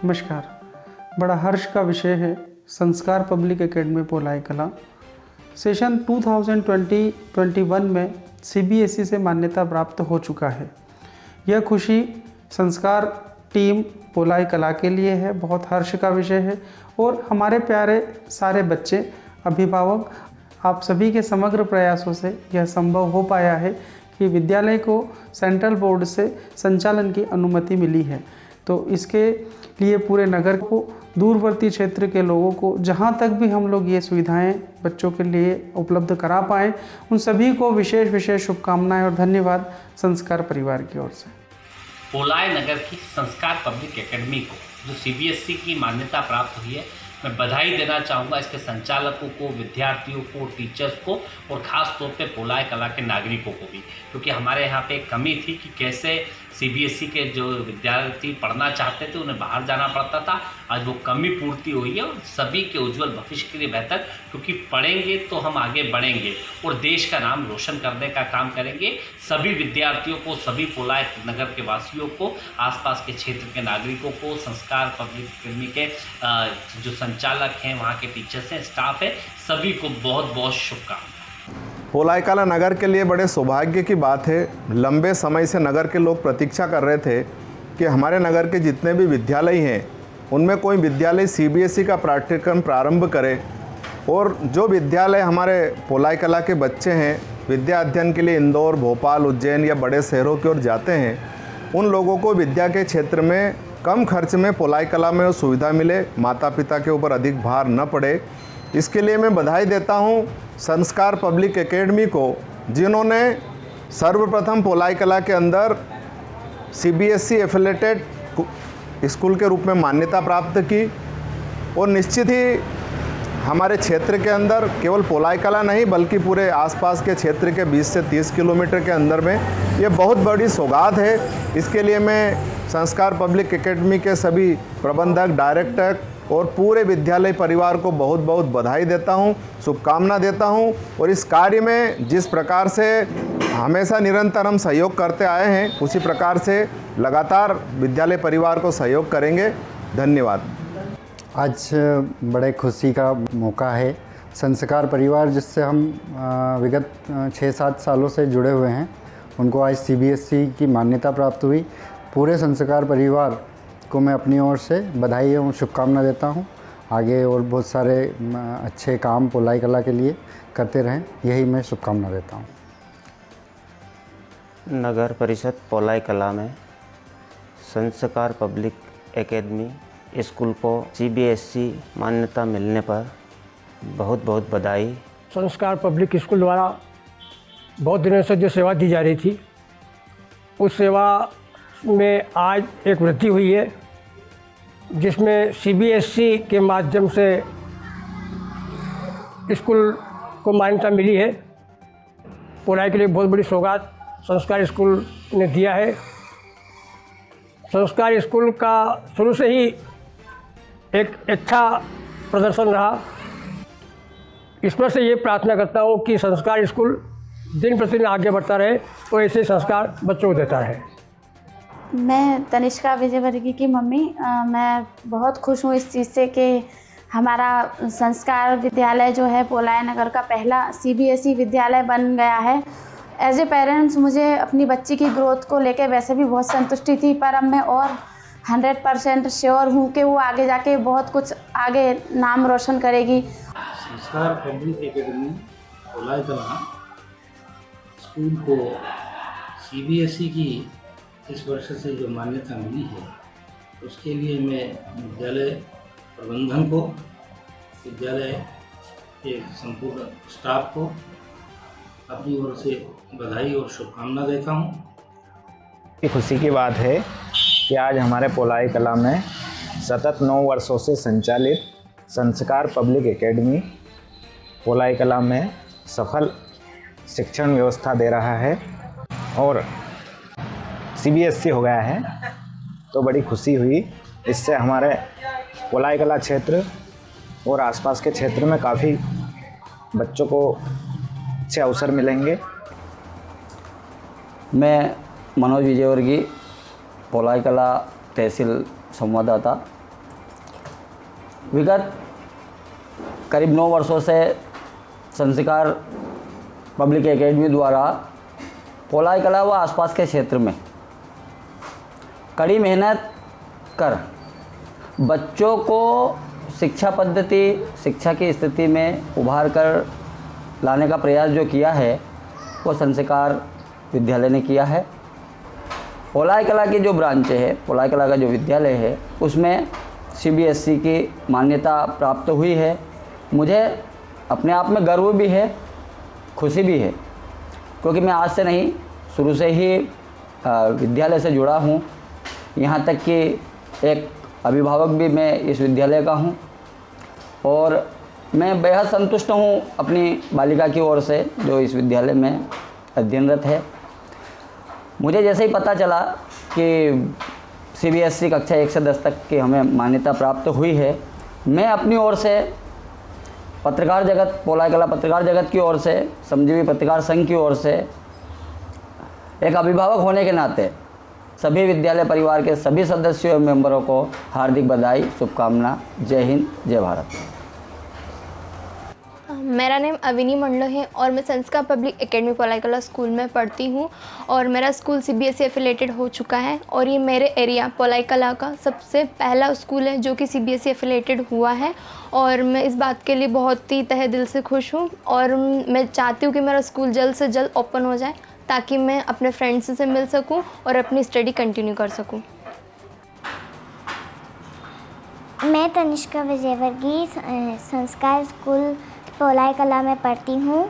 नमस्कार। बड़ा हर्ष का विषय है संस्कार पब्लिक एकेडमी पोलाई कला। सेशन 2020-21 में CBSE से मान्यता प्राप्त हो चुका है। यह खुशी संस्कार टीम पोलाई कला के लिए है, बहुत हर्ष का विषय है और हमारे प्यारे सारे बच्चे, अभिभावक, आप सभी के समग्र प्रयासों से यह संभव हो पाया है कि विद्यालय को सेंट्रल बोर्ड से संचालन की अनुमति मिली है। तो इसके लिए पूरे नगर को, दूरवर्ती क्षेत्र के लोगों को, जहां तक भी हम लोग ये सुविधाएं बच्चों के लिए उपलब्ध करा पाएँ, उन सभी को विशेष शुभकामनाएं और धन्यवाद संस्कार परिवार की ओर से। पोलाई नगर की संस्कार पब्लिक एकेडमी को जो CBSE की मान्यता प्राप्त हुई है, मैं बधाई देना चाहूँगा इसके संचालकों को, विद्यार्थियों को, टीचर्स को और ख़ास तौर पे पोलाई कला के नागरिकों को भी, क्योंकि हमारे यहाँ पे एक कमी थी कि कैसे CBSE के जो विद्यार्थी पढ़ना चाहते थे उन्हें बाहर जाना पड़ता था। आज वो कमी पूर्ति हुई है और सभी के उज्जवल भविष्य के लिए बेहतर, क्योंकि पढ़ेंगे तो हम आगे बढ़ेंगे और देश का नाम रोशन करने का काम करेंगे। सभी विद्यार्थियों को, सभी पोलाई नगर के वासियों को, आसपास के क्षेत्र के नागरिकों को, संस्कार पब्लिक एकेडमी के जो संचालक हैं, वहाँ के टीचर्स हैं, स्टाफ है, सभी को बहुत बहुत शुभकामनाएं। पोलाई कला नगर के लिए बड़े सौभाग्य की बात है। लंबे समय से नगर के लोग प्रतीक्षा कर रहे थे कि हमारे नगर के जितने भी विद्यालय हैं उनमें कोई विद्यालय CBSE का पाठ्यक्रम प्रारंभ करे और जो विद्यालय हमारे पोलाई कला के बच्चे हैं विद्या अध्ययन के लिए इंदौर, भोपाल, उज्जैन या बड़े शहरों की ओर जाते हैं, उन लोगों को विद्या के क्षेत्र में कम खर्च में पोलाई कला में सुविधा मिले, माता पिता के ऊपर अधिक भार न पड़े। इसके लिए मैं बधाई देता हूँ संस्कार पब्लिक एकेडमी को, जिन्होंने सर्वप्रथम पोलाई कला के अंदर CBSE एफिलेटेड स्कूल के रूप में मान्यता प्राप्त की और निश्चित ही हमारे क्षेत्र के अंदर केवल पोलाई कला नहीं बल्कि पूरे आसपास के क्षेत्र के 20 से 30 किलोमीटर के अंदर में ये बहुत बड़ी सौगात है। इसके लिए मैं संस्कार पब्लिक एकेडमी के सभी प्रबंधक, डायरेक्टर और पूरे विद्यालय परिवार को बहुत बहुत बधाई देता हूं, शुभकामना देता हूं और इस कार्य में जिस प्रकार से हमेशा निरंतर हम सहयोग करते आए हैं उसी प्रकार से लगातार विद्यालय परिवार को सहयोग करेंगे। धन्यवाद। आज बड़े खुशी का मौका है। संस्कार परिवार जिससे हम विगत 6-7 सालों से जुड़े हुए हैं, उनको आज CBSE की मान्यता प्राप्त हुई। पूरे संस्कार परिवार को मैं अपनी ओर से बधाई और शुभकामना देता हूं। आगे और बहुत सारे अच्छे काम पोलाई कला के लिए करते रहें, यही मैं शुभकामना देता हूं। नगर परिषद पोलाई कला में संस्कार पब्लिक एकेडमी स्कूल को CBSE मान्यता मिलने पर बहुत बहुत बधाई। संस्कार पब्लिक स्कूल द्वारा बहुत दिनों से जो सेवा दी जा रही थी, उस सेवा में आज एक वृद्धि हुई है, जिसमें CBSE के माध्यम से स्कूल को मान्यता मिली है। पोलाई के लिए बहुत बड़ी सौगात संस्कार स्कूल ने दिया है। संस्कार स्कूल का शुरू से ही एक अच्छा प्रदर्शन रहा। ईश्वर से ये प्रार्थना करता हूँ कि संस्कार स्कूल दिन प्रतिदिन आगे बढ़ता रहे और ऐसे संस्कार बच्चों को देता रहे। मैं तनिष्का विजयवर्गीय की मम्मी। मैं बहुत खुश हूँ इस चीज़ से कि हमारा संस्कार विद्यालय जो है पोलाई नगर का पहला CBSE विद्यालय बन गया है। एज ए पेरेंट्स मुझे अपनी बच्ची की ग्रोथ को लेकर वैसे भी बहुत संतुष्टि थी, पर अब मैं और 100% श्योर हूँ कि वो आगे जाके बहुत कुछ आगे नाम रोशन करेगी। संस्कार पब्लिक एकेडमी पोलाई कला स्कूल को CBSE की इस वर्ष से जो मान्यता मिली है, उसके लिए मैं विद्यालय प्रबंधन को, विद्यालय के संपूर्ण स्टाफ को अपनी ओर से बधाई और शुभकामना देता हूँ। खुशी की बात है कि आज हमारे पोलाई कला में सतत 9 वर्षों से संचालित संस्कार पब्लिक एकेडमी पोलाई कला में सफल शिक्षण व्यवस्था दे रहा है और CBSE हो गया है, तो बड़ी खुशी हुई। इससे हमारे पोलाई कला क्षेत्र और आसपास के क्षेत्र में काफ़ी बच्चों को अच्छे अवसर मिलेंगे। मैं मनोज विजयवर्गीय, पोलाई कला तहसील संवाददाता। विगत करीब 9 वर्षों से संस्कार पब्लिक एकेडमी द्वारा पोलाई कला व आसपास के क्षेत्र में कड़ी मेहनत कर बच्चों को शिक्षा पद्धति, शिक्षा की स्थिति में उभार कर लाने का प्रयास जो किया है वो संस्कार विद्यालय ने किया है। पोलाई कला की जो ब्रांच है, पोलाई कला का जो विद्यालय है, उसमें CBSE की मान्यता प्राप्त हुई है। मुझे अपने आप में गर्व भी है, खुशी भी है, क्योंकि मैं आज से नहीं, शुरू से ही विद्यालय से जुड़ा हूँ। यहाँ तक कि एक अभिभावक भी मैं इस विद्यालय का हूँ और मैं बेहद संतुष्ट हूँ अपनी बालिका की ओर से जो इस विद्यालय में अध्ययनरत है। मुझे जैसे ही पता चला कि CBSE कक्षा 1 से 10 तक की हमें मान्यता प्राप्त हुई है, मैं अपनी ओर से पत्रकार जगत, पोलाई कला पत्रकार जगत की ओर से, श्रमजीवी पत्रकार संघ की ओर से एक अभिभावक होने के नाते सभी विद्यालय परिवार के सभी सदस्यों एवं मेंबरों को हार्दिक बधाई, शुभकामना। जय हिंद, जय भारत। मेरा नाम अविनी मंडलो है और मैं संस्कार पब्लिक एकेडमी पोलाई कला स्कूल में पढ़ती हूँ और मेरा स्कूल CBSE एफिलेटेड हो चुका है और ये मेरे एरिया पोलाई कला का सबसे पहला स्कूल है जो कि CBSE एफिलेटेड हुआ है और मैं इस बात के लिए बहुत ही तहे दिल से खुश हूँ और मैं चाहती हूँ कि मेरा स्कूल जल्द से जल्द ओपन हो जाए ताकि मैं अपने फ्रेंड्स से मिल सकूँ और अपनी स्टडी कंटिन्यू कर सकूँ। मैं तनिष्का विजयवर्गीय संस्कार स्कूल पोलाई कला में पढ़ती हूँ।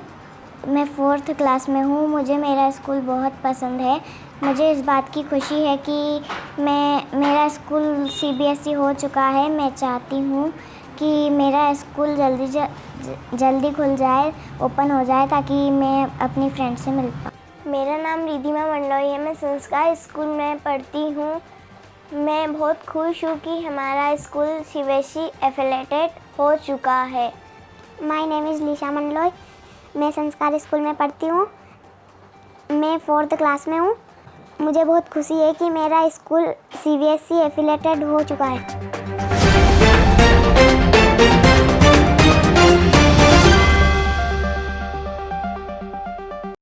मैं 4th क्लास में हूँ। मुझे मेरा स्कूल बहुत पसंद है। मुझे इस बात की खुशी है कि मेरा स्कूल CBSE हो चुका है। मैं चाहती हूँ कि मेरा स्कूल जल्दी खुल जाए, ओपन हो जाए ताकि मैं अपनी फ्रेंड से मिल पाऊँ। मेरा नाम रिधिमा मंडलोई है। मैं संस्कार स्कूल में पढ़ती हूँ। मैं बहुत खुश हूँ कि हमारा स्कूल CBSE एफिलेटेड हो चुका है। My name is Lisha Mandloi. मैं संस्कार स्कूल में पढ़ती हूँ। मैं 4th क्लास में हूँ। मुझे बहुत खुशी है कि मेरा स्कूल CBSE एफिलेटेड हो चुका है।